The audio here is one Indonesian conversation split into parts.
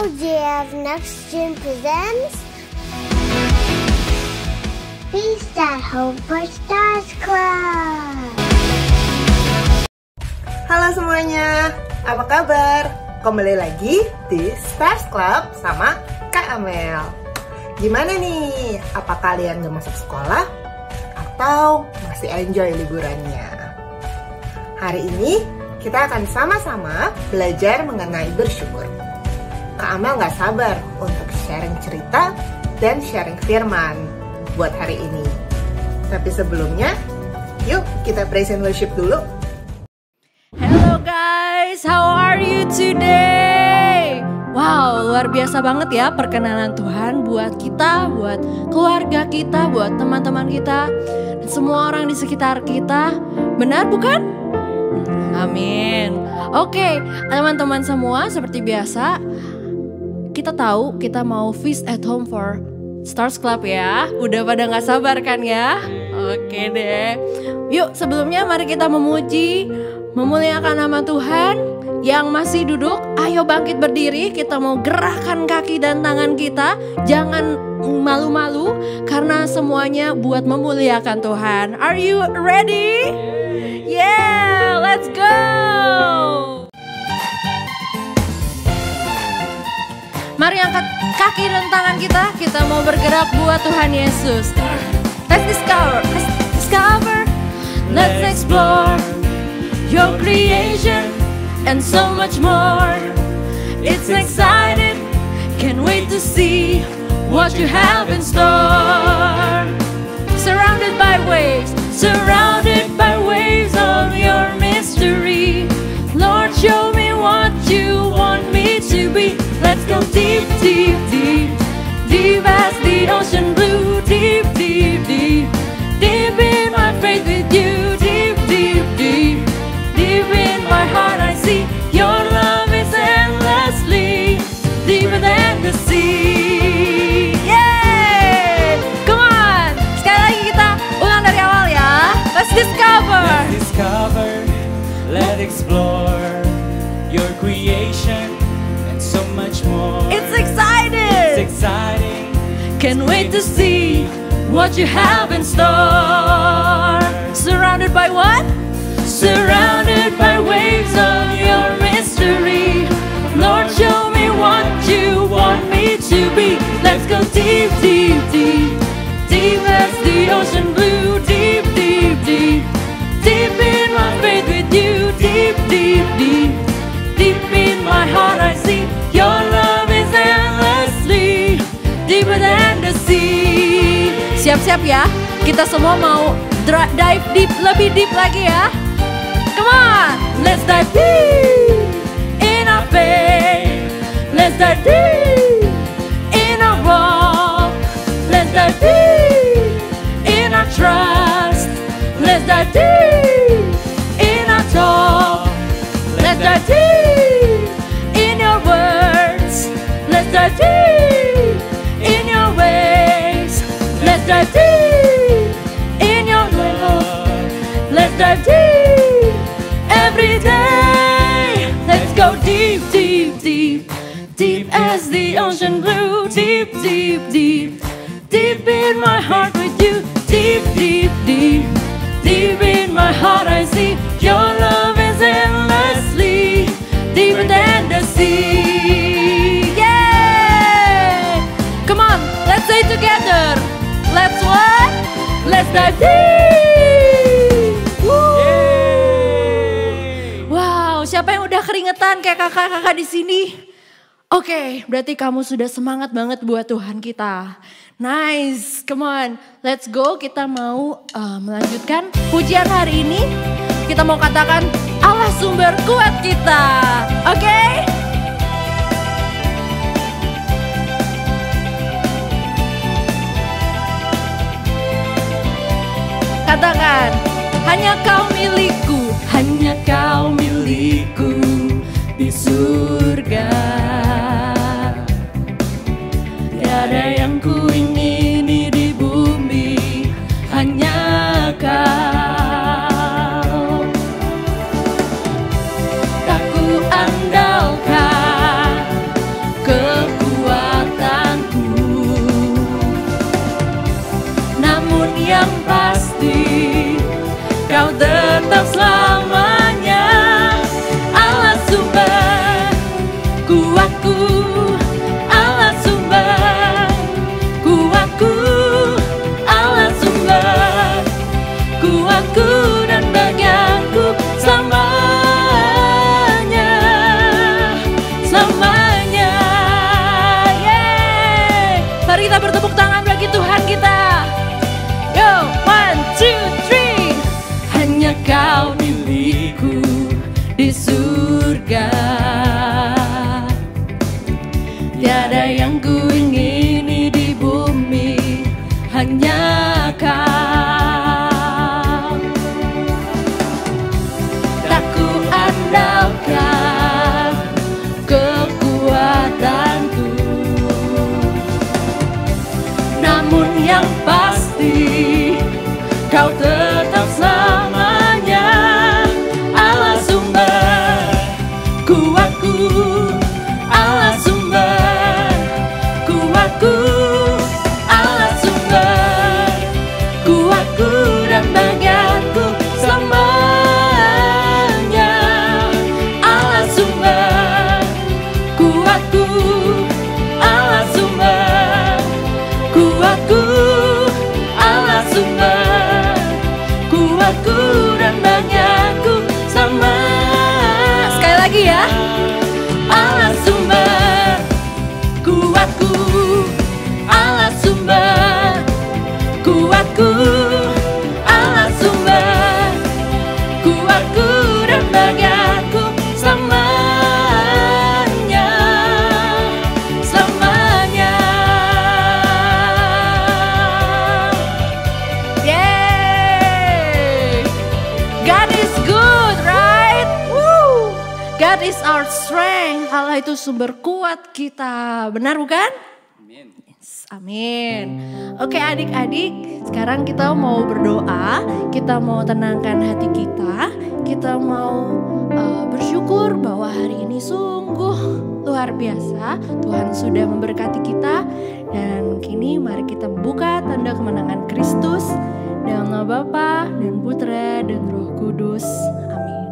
JF Next Gen presents Peace at Home for Stars Club. Halo semuanya, apa kabar? Kembali lagi di Stars Club sama Kak Amel. Gimana nih? Apa kalian gak masuk sekolah? Atau masih enjoy liburannya? Hari ini kita akan sama-sama belajar mengenai bersyukur. Kak Amel gak sabar untuk sharing cerita dan sharing firman buat hari ini. Tapi sebelumnya, yuk kita praise and worship dulu. Hello guys, how are you today? Wow, luar biasa banget ya perkenalan Tuhan buat kita, buat keluarga kita, buat teman-teman kita, dan semua orang di sekitar kita. Benar bukan? Amin. Oke, teman-teman semua, seperti biasa kita tahu kita mau feast at home for Stars Club ya. Udah pada gak sabar kan ya? Oke deh. Yuk sebelumnya mari kita memuji, memuliakan nama Tuhan. Yang masih duduk, ayo bangkit berdiri. Kita mau gerakkan kaki dan tangan kita. Jangan malu-malu karena semuanya buat memuliakan Tuhan. Are you ready? Yeah, let's go. Mari angkat kaki dan tangan kita. Kita mau bergerak buat Tuhan Yesus. Let's discover, let's explore your creation and so much more. It's exciting, can't wait to see what you have in store. Surrounded by waves of your mystery. Lord, show me what you want me to be. Let's go deep, deep, deep, deep as the ocean blue. Deep, deep, deep, deep in my faith with you. Deep, deep, deep, deep in my heart I see your love is endlessly deeper than the sea. Yay! Come on! Sekali lagi kita ulang dari awal ya. Let's discover. Let's explore your creation and so much more. It's exciting. Can't wait to see what you have in store. Surrounded by what? Surrounded by waves of your mystery. Lord, show me what you want me to be. Let's go deep, deep, deep, deep as the ocean blue. Deep, deep, deep, deep in my faith with you. Deep, deep, deep, deep in my heart I see your love is endlessly deeper than the sea. Siap-siap ya, kita semua mau dive deep, lebih deep lagi ya. Come on, let's dive deep in our faith. Let's dive deep in our walk. Let's dive deep in our trust. Let's dive deep in our talk. Let's dive deep in your words. Let's dive deep in your ways. Let's dive deep in your love. Let's dive deep every day. Let's go deep, deep, deep, deep as the ocean blue. Deep, deep, deep, deep in my heart with you. Deep, deep, deep, deep in my heart I see your love is endlessly deeper than the sea. Yeah! Come on, let's say together. Let's what? Let's dive deep. Wow, siapa yang udah keringetan kayak kakak-kakak di sini? Oke, berarti kamu sudah semangat banget buat Tuhan kita. Nice, come on, let's go. Kita mau melanjutkan pujian hari ini. Kita mau katakan Allah sumber kuat kita. Oke? Katakan, hanya kau milikku, hanya kau milikku di surga. Tiada yang ku ingini di bumi, hanya kau. Tak ku andalkan ke kuatku, Allah sumber kuatku, Allah sumber kuatku dan bagianku selamanya. Allah sumber kuatku, Allah sumber kuatku, Allah sumber kuatku dan bagianku sama. Sekali lagi ya. Allah sumber kuatku, Allah sumber kuatku, Allah sumber kuatku dan bagianku selamanya, selamanya. Yay! God is good, right? Woo! God is our strength. Allah itu sumber kuat kita. Benar bukan? Yes, amin. Oke adik-adik, sekarang kita mau berdoa. Kita mau tenangkan hati kita. Kita mau bersyukur bahwa hari ini sungguh luar biasa. Tuhan sudah memberkati kita. Dan kini mari kita buka tanda kemenangan Kristus. Dalam nama Bapa dan Putra dan Roh Kudus. Amin.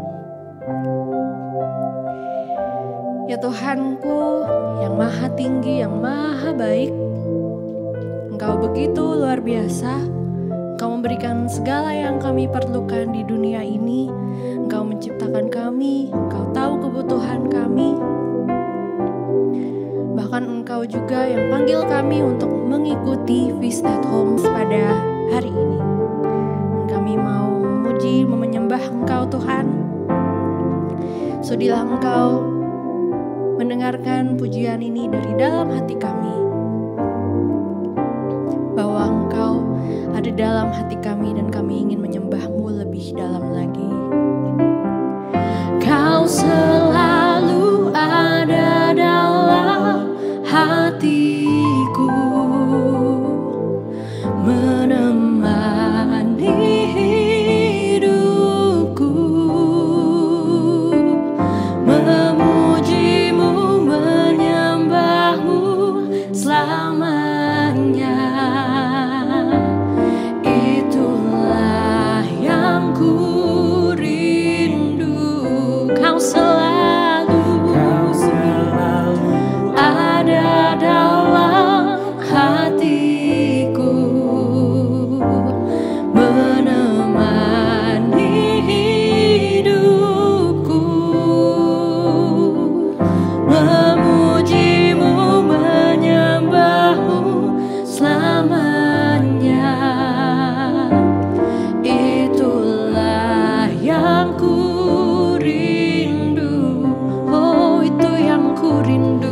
Ya Tuhanku yang maha tinggi, yang maha baik, Engkau begitu luar biasa. Engkau memberikan segala yang kami perlukan di dunia ini. Engkau menciptakan kami, Engkau tahu kebutuhan kami. Bahkan Engkau juga yang panggil kami untuk mengikuti Feast at Home pada hari ini. Kami mau memuji, menyembah Engkau Tuhan. Sudilah Engkau mendengarkan pujian ini dari dalam hati kami, bahwa Engkau ada dalam hati kami dan kami ingin menyembah-Mu lebih dalam lagi. Kau selalu ada dalam hatiku, menemani hidupku, memuji-Mu, menyembah-Mu selamanya. Itulah yang ku rindu. Kau selalu ada dalam hatiku, menemani hidupku, memuji-Mu, menyembah-Mu selamanya. Itulah yang ku rindu. Oh, itu yang ku rindu.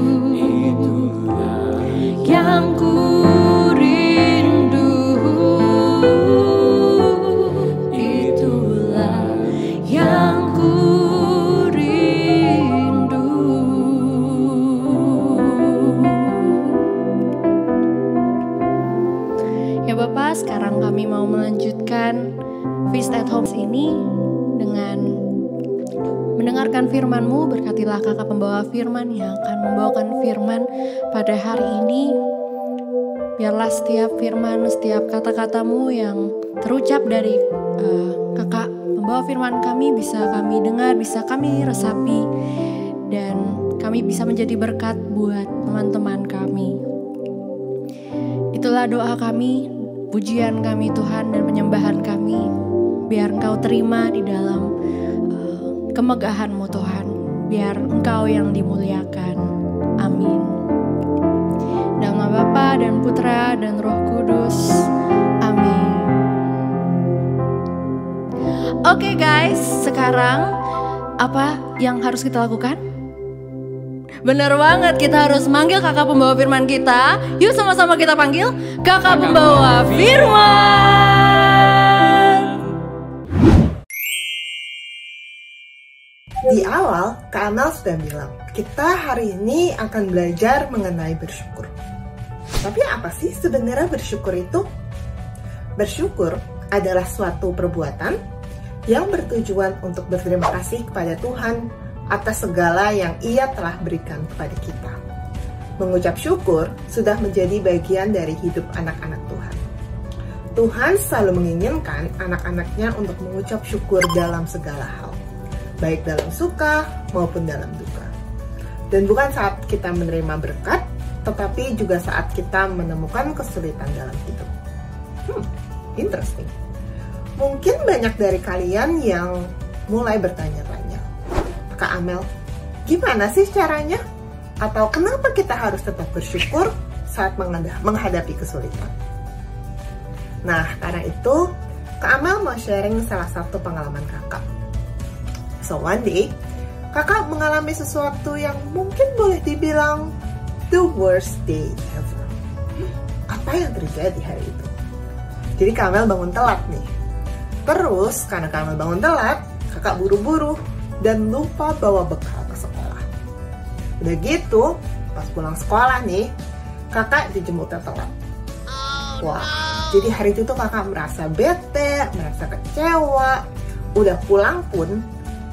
Yang ku rindu. Itulah yang ku rindu. Ya Bapak, sekarang kami mau melanjutkan Feast at Home ini dengan mendengarkan firman-Mu. Berkatilah kakak pembawa firman yang akan membawakan firman pada hari ini. Biarlah setiap firman, setiap kata-kata-Mu yang terucap dari kakak pembawa firman kami bisa kami dengar, bisa kami resapi, dan kami bisa menjadi berkat buat teman-teman kami. Itulah doa kami, pujian kami Tuhan dan penyembahan kami. Biar Engkau terima di dalam kemegahan-Mu Tuhan. Biar Engkau yang dimuliakan. Amin. Dalam nama Bapa dan Putra dan Roh Kudus. Amin. Oke guys, sekarang apa yang harus kita lakukan? Bener banget, kita harus manggil kakak pembawa firman kita. Yuk sama-sama kita panggil kakak pembawa firman. Di awal, Kak Amel sudah bilang, kita hari ini akan belajar mengenai bersyukur. Tapi apa sih sebenarnya bersyukur itu? Bersyukur adalah suatu perbuatan yang bertujuan untuk berterima kasih kepada Tuhan atas segala yang Ia telah berikan kepada kita. Mengucap syukur sudah menjadi bagian dari hidup anak-anak Tuhan. Tuhan selalu menginginkan anak-anaknya untuk mengucap syukur dalam segala hal, baik dalam suka maupun dalam duka. Dan bukan saat kita menerima berkat, tetapi juga saat kita menemukan kesulitan dalam hidup. Interesting. Mungkin banyak dari kalian yang mulai bertanya-tanya, Kak Amel, gimana sih caranya? Atau kenapa kita harus tetap bersyukur saat menghadapi kesulitan? Nah, karena itu, Kak Amel mau sharing salah satu pengalaman kakak. So, one day, kakak mengalami sesuatu yang mungkin boleh dibilang the worst day ever. Apa yang terjadi hari itu? Jadi Kak Amel bangun telat nih. Terus, karena Kak Amel bangun telat, kakak buru-buru dan lupa bawa bekal ke sekolah. Udah gitu, pas pulang sekolah nih, kakak dijemputnya telat. Wah, jadi hari itu tuh kakak merasa bete, merasa kecewa. Udah pulang pun,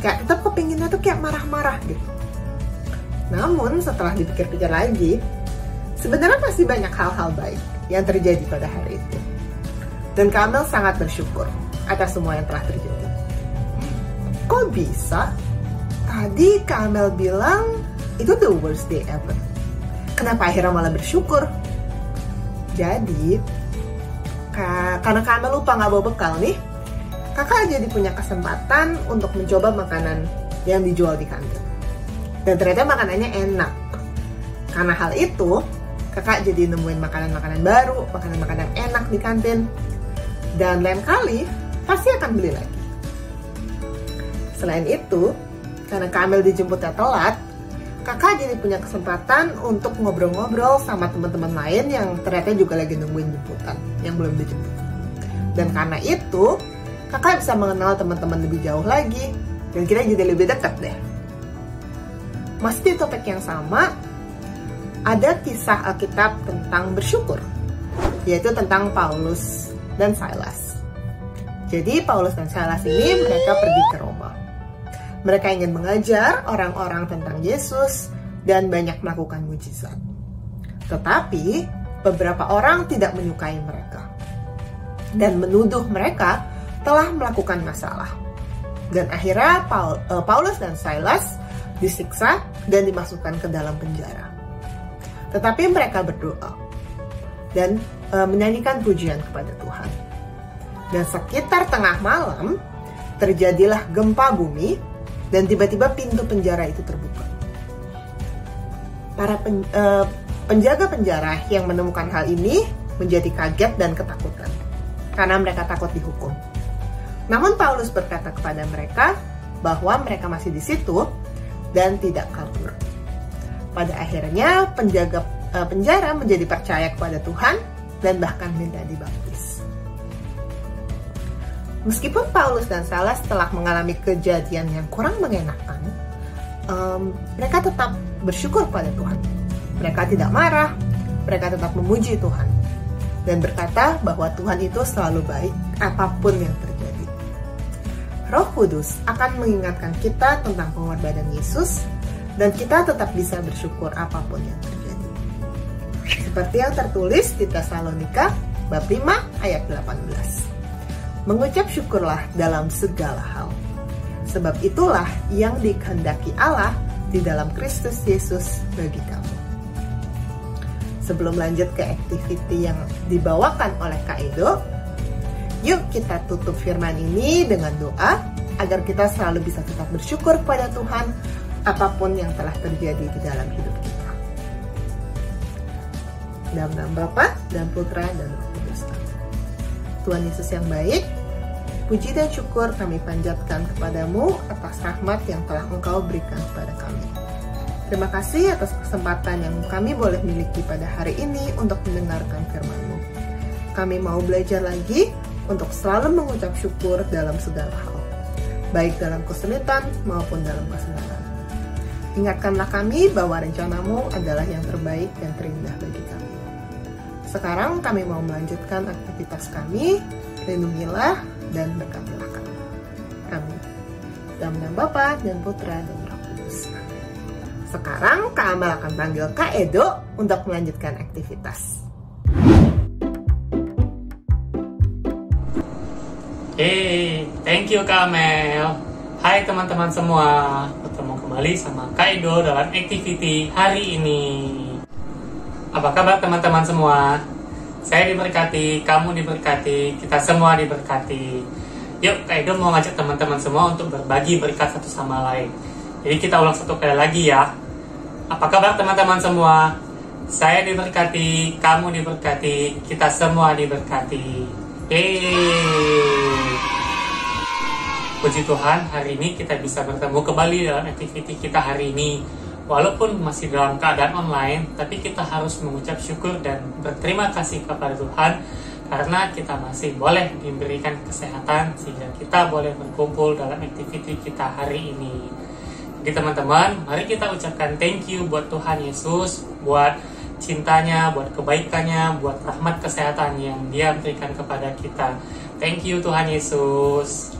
kayak tetap kepinginnya tuh kayak marah-marah gitu. Namun setelah dipikir-pikir lagi, sebenarnya masih banyak hal-hal baik yang terjadi pada hari itu. Dan Kak Amel sangat bersyukur atas semua yang telah terjadi. Kok bisa? Tadi Kak Amel bilang itu the worst day ever. Kenapa akhirnya malah bersyukur? Jadi, karena Kak Amel lupa nggak bawa bekal nih, kakak jadi punya kesempatan untuk mencoba makanan yang dijual di kantin. Dan ternyata makanannya enak. Karena hal itu, kakak jadi nemuin makanan-makanan baru, makanan-makanan enak di kantin. Dan lain kali, pasti akan beli lagi. Selain itu, karena Kak Amel dijemputnya telat, kakak jadi punya kesempatan untuk ngobrol-ngobrol sama teman-teman lain yang ternyata juga lagi nungguin jemputan, yang belum dijemput. Dan karena itu, kakak bisa mengenal teman-teman lebih jauh lagi, dan kita jadi lebih dekat deh. Masih di topik yang sama, ada kisah Alkitab tentang bersyukur, yaitu tentang Paulus dan Silas. Jadi Paulus dan Silas ini mereka pergi ke Roma. Mereka ingin mengajar orang-orang tentang Yesus dan banyak melakukan mujizat. Tetapi beberapa orang tidak menyukai mereka dan menuduh mereka telah melakukan masalah. Dan akhirnya Paulus dan Silas disiksa dan dimasukkan ke dalam penjara. Tetapi mereka berdoa dan menyanyikan pujian kepada Tuhan. Dan sekitar tengah malam terjadilah gempa bumi dan tiba-tiba pintu penjara itu terbuka. Para penjaga penjara yang menemukan hal ini menjadi kaget dan ketakutan karena mereka takut dihukum. Namun Paulus berkata kepada mereka bahwa mereka masih di situ dan tidak kabur. Pada akhirnya penjaga penjara menjadi percaya kepada Tuhan dan bahkan minta dibaptis. Meskipun Paulus dan Silas telah mengalami kejadian yang kurang mengenakan, mereka tetap bersyukur pada Tuhan. Mereka tidak marah, mereka tetap memuji Tuhan dan berkata bahwa Tuhan itu selalu baik apapun yang terjadi. Roh Kudus akan mengingatkan kita tentang pengorbanan Yesus dan kita tetap bisa bersyukur apapun yang terjadi. Seperti yang tertulis di Tesalonika bab 5 ayat 18. Mengucap syukurlah dalam segala hal, sebab itulah yang dikehendaki Allah di dalam Kristus Yesus bagi kamu. Sebelum lanjut ke activity yang dibawakan oleh Kak Edo, yuk kita tutup firman ini dengan doa agar kita selalu bisa tetap bersyukur kepada Tuhan apapun yang telah terjadi di dalam hidup kita. Dalam nama Bapa dan Putra dan Roh Kudus. Tuhan Yesus yang baik, puji dan syukur kami panjatkan kepadamu atas rahmat yang telah Engkau berikan kepada kami. Terima kasih atas kesempatan yang kami boleh miliki pada hari ini untuk mendengarkan firman-Mu. Kami mau belajar lagi untuk selalu mengucap syukur dalam segala hal, baik dalam kesulitan maupun dalam kesenangan. Ingatkanlah kami bahwa rencana-Mu adalah yang terbaik dan terindah bagi kami. Sekarang kami mau melanjutkan aktivitas kami, lindungilah dan berkatilah kami. Dalam nama Bapa dan Putra dan Roh Kudus. Sekarang Kak Amel akan panggil Kak Edo untuk melanjutkan aktivitas. Hey, thank you Kak Amel. Hai teman-teman semua, bertemu kembali sama Kak Edo dalam activity hari ini. Apa kabar teman-teman semua? Saya diberkati, kamu diberkati, kita semua diberkati. Yuk, Kak Edo mau ngajak teman-teman semua untuk berbagi berkat satu sama lain. Jadi kita ulang satu kali lagi ya. Apa kabar teman-teman semua? Saya diberkati, kamu diberkati, kita semua diberkati. Puji Tuhan, hari ini kita bisa bertemu kembali dalam aktiviti kita hari ini. Walaupun masih dalam keadaan online, tapi kita harus mengucap syukur dan berterima kasih kepada Tuhan karena kita masih boleh diberikan kesehatan sehingga kita boleh berkumpul dalam aktiviti kita hari ini. Jadi teman-teman, mari kita ucapkan thank you buat Tuhan Yesus, buat cintanya, buat kebaikannya, buat rahmat kesehatan yang Dia berikan kepada kita. Thank you Tuhan Yesus.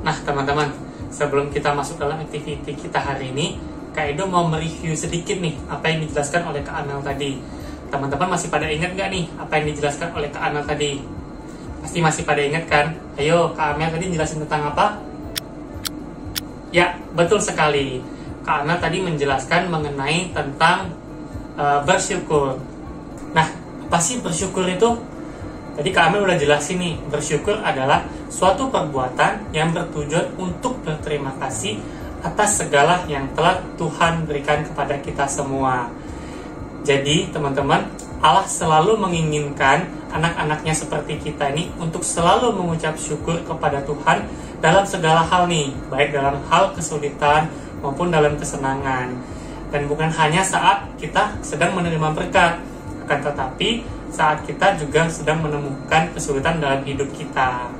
Nah teman-teman, sebelum kita masuk dalam aktiviti kita hari ini, Kak Edo mau mereview sedikit nih apa yang dijelaskan oleh Kak Amel tadi. Teman-teman masih pada ingat gak nih apa yang dijelaskan oleh Kak Amel tadi? Pasti masih pada ingat kan? Ayo, Kak Amel tadi jelasin tentang apa? Ya, betul sekali. Kak Amel tadi menjelaskan mengenai tentang bersyukur. Nah, apa sih bersyukur itu? Tadi Kak Amel udah jelasin nih, bersyukur adalah suatu perbuatan yang bertujuan untuk berterima kasih atas segala yang telah Tuhan berikan kepada kita semua. Jadi, teman-teman, Allah selalu menginginkan anak-anaknya seperti kita ini untuk selalu mengucap syukur kepada Tuhan dalam segala hal nih, baik dalam hal kesulitan maupun dalam kesenangan. Dan bukan hanya saat kita sedang menerima berkat, akan tetapi saat kita juga sedang menemukan kesulitan dalam hidup kita.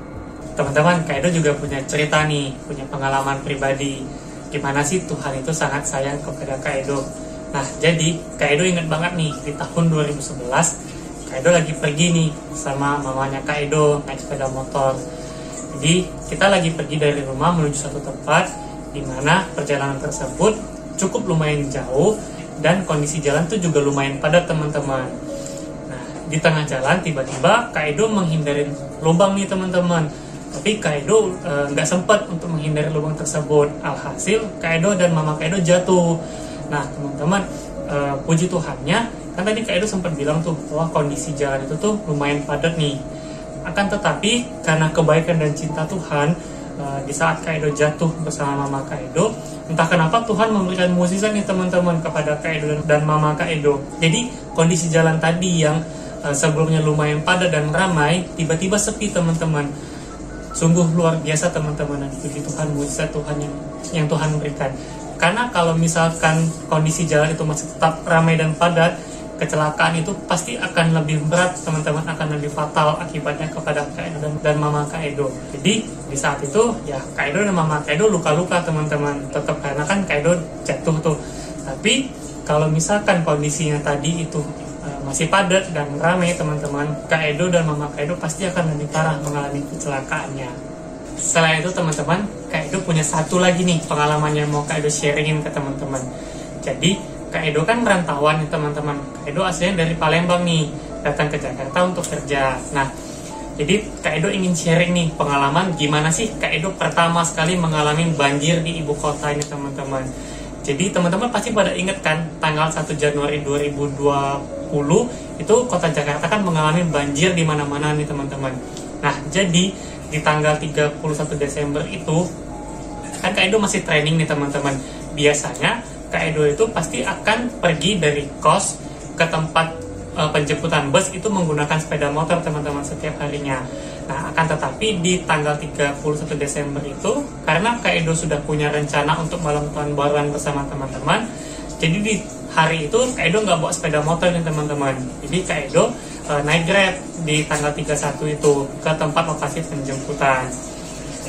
Teman-teman, Kak Edo juga punya cerita nih, punya pengalaman pribadi. Gimana sih Tuhan itu sangat sayang kepada Kak Edo. Nah, jadi Kak Edo ingat banget nih, di tahun 2011, Kak Edo lagi pergi nih sama mamanya Kak Edo naik sepeda motor. Jadi, kita lagi pergi dari rumah menuju satu tempat, di mana perjalanan tersebut cukup lumayan jauh dan kondisi jalan tuh juga lumayan padat teman-teman. Nah, di tengah jalan tiba-tiba Kak Edo menghindari lubang nih teman-teman. Tapi Kak Edo nggak sempat untuk menghindari lubang tersebut. Alhasil Kak Edo dan mama Kak Edo jatuh. Nah teman-teman, puji Tuhannya, kan tadi Kak Edo sempat bilang tuh bahwa kondisi jalan itu tuh lumayan padat nih. Akan tetapi karena kebaikan dan cinta Tuhan, di saat Kak Edo jatuh bersama mama Kak Edo, entah kenapa Tuhan memberikan mukjizat nih teman-teman kepada Kak Edo dan mama Kak Edo. Jadi kondisi jalan tadi yang sebelumnya lumayan padat dan ramai, tiba-tiba sepi teman-teman. Sungguh luar biasa teman-teman, dan puji Tuhan, mukjizat Tuhan yang Tuhan berikan. Karena kalau misalkan kondisi jalan itu masih tetap ramai dan padat, kecelakaan itu pasti akan lebih berat teman-teman, akan lebih fatal akibatnya kepada Kak Edo dan mama Kak Edo. Jadi di saat itu ya Kak Edo dan mama Kak Edo luka-luka teman-teman, tetap karena kan Kak Edo jatuh tuh. Tapi kalau misalkan kondisinya tadi itu masih padat dan ramai teman-teman, Kak Edo dan mama Kak Edo pasti akan lebih parah mengalami kecelakaannya. Selain itu teman-teman, Kak Edo punya satu lagi nih pengalaman yang mau Kak Edo sharingin ke teman-teman. Jadi Kak Edo kan merantauan nih teman-teman. Kak Edo aslinya dari Palembang nih, datang ke Jakarta untuk kerja. Nah, jadi Kak Edo ingin sharing nih pengalaman gimana sih Kak Edo pertama sekali mengalami banjir di ibu kota ini teman-teman. Jadi teman-teman pasti pada ingat kan, tanggal 1 Januari 2020 itu kota Jakarta kan mengalami banjir di mana-mana nih teman-teman. Nah, jadi di tanggal 31 Desember itu kan Kak Edo masih training nih teman-teman. Biasanya Kak Edo itu pasti akan pergi dari kos ke tempat penjemputan bus itu menggunakan sepeda motor teman-teman setiap harinya. Nah, akan tetapi di tanggal 31 Desember itu, karena Kak Edo sudah punya rencana untuk malam tahun baruan bersama teman-teman, jadi di hari itu Kak Edo nggak bawa sepeda motor nih teman-teman. Jadi Kak Edo naik Grab di tanggal 31 itu ke tempat lokasi penjemputan.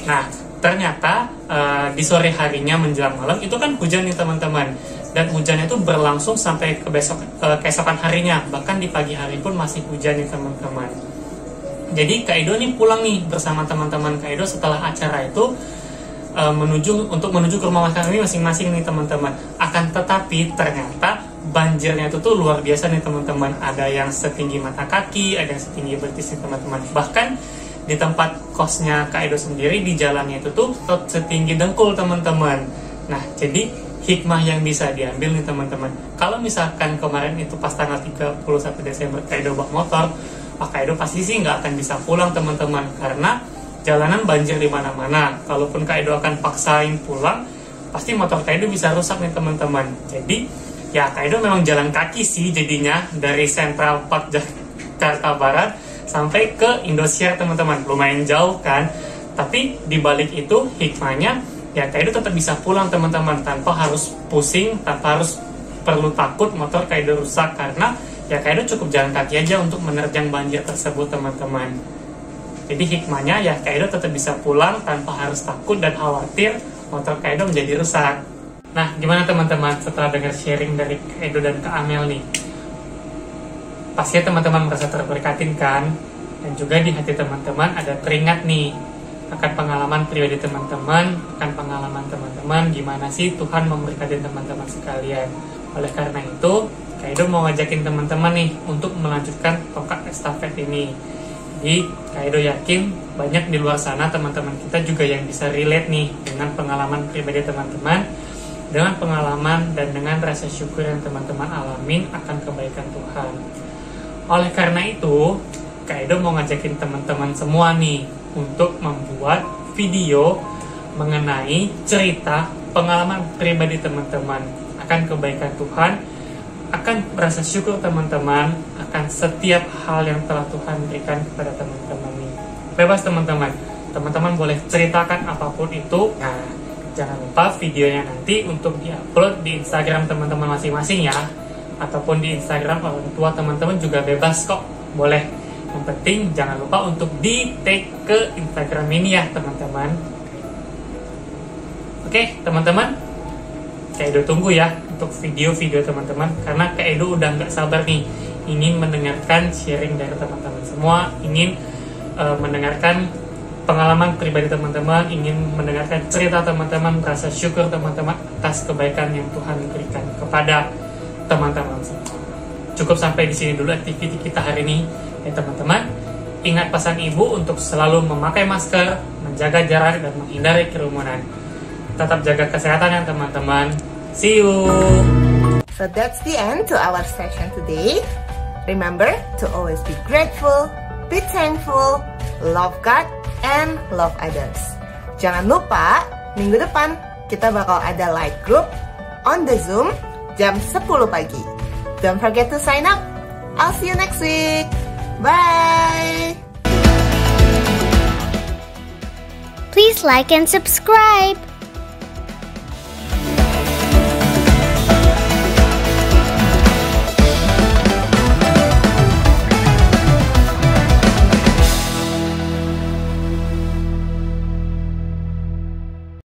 Nah, ternyata di sore harinya menjelang malam itu kan hujan nih teman-teman, dan hujannya itu berlangsung sampai keesokan harinya, bahkan di pagi hari pun masih hujan nih teman-teman. Jadi Kak Edo nih pulang nih bersama teman-teman Kak Edo setelah acara itu. menuju ke rumah makan ini masing-masing nih teman-teman. Akan tetapi ternyata banjirnya itu tuh luar biasa nih teman-teman. Ada yang setinggi mata kaki, ada yang setinggi betis nih teman-teman. Bahkan di tempat kosnya Kak Edo sendiri, di jalannya itu tuh setinggi dengkul teman-teman. Nah, jadi hikmah yang bisa diambil nih teman-teman. Kalau misalkan kemarin itu pas tanggal 31 Desember Kak Edo bawa motor, Kak Edo pasti sih nggak akan bisa pulang teman-teman, karena jalanan banjir di mana-mana. Kalaupun Kak Edo akan paksain pulang, pasti motor Kak Edo bisa rusak nih teman-teman. Jadi ya Kak Edo memang jalan kaki sih jadinya dari Central Park Jakarta Barat sampai ke Indosiar teman-teman. Lumayan jauh kan? Tapi dibalik itu hikmahnya ya Kak Edo tetap bisa pulang teman-teman, tanpa harus pusing, tanpa harus perlu takut motor Kak Edo rusak, karena ya Kak Edo cukup jalan kaki aja untuk menerjang banjir tersebut teman-teman. Jadi hikmahnya ya Kak Edo tetap bisa pulang tanpa harus takut dan khawatir motor Kak Edo menjadi rusak. Nah, gimana teman-teman setelah dengar sharing dari Kak Edo dan Kak Amel nih? Pastinya teman-teman merasa terberkatin kan? Dan juga di hati teman-teman ada teringat nih akan pengalaman pribadi teman-teman, akan pengalaman teman-teman gimana sih Tuhan memberkati teman-teman sekalian. Oleh karena itu, Kak Edo mau ngajakin teman-teman nih untuk melanjutkan tongkat estafet ini. Jadi Kak Edo yakin banyak di luar sana teman-teman kita juga yang bisa relate nih dengan pengalaman pribadi teman-teman, dengan pengalaman dan dengan rasa syukur yang teman-teman alamin akan kebaikan Tuhan. Oleh karena itu, Kak Edo mau ngajakin teman-teman semua nih untuk membuat video mengenai cerita pengalaman pribadi teman-teman akan kebaikan Tuhan, akan rasa syukur teman-teman akan setiap hal yang telah Tuhan berikan kepada teman-teman ini. Bebas teman-teman, teman-teman boleh ceritakan apapun itu. Nah, jangan lupa videonya nanti untuk diupload di Instagram teman-teman masing-masing ya, ataupun di Instagram orang tua teman-teman juga bebas kok, boleh. Yang penting jangan lupa untuk di-tag ke Instagram ini ya teman-teman. Oke teman-teman, Kak Edo tunggu ya untuk video-video teman-teman, karena Kak Edo udah nggak sabar nih ingin mendengarkan sharing dari teman-teman semua, ingin mendengarkan pengalaman pribadi teman-teman, ingin mendengarkan cerita teman-teman, rasa syukur teman-teman atas kebaikan yang Tuhan berikan kepada teman-teman semua. Cukup sampai di sini dulu aktiviti kita hari ini ya teman-teman. Ingat pesan ibu untuk selalu memakai masker, menjaga jarak dan menghindari kerumunan. Tetap jaga kesehatan ya teman-teman. See you. So that's the end to our session today. Remember to always be grateful, be thankful, love God, and love others. Jangan lupa, minggu depan kita bakal ada live group on the Zoom jam 10 pagi. Don't forget to sign up. I'll see you next week. Bye. Please like and subscribe.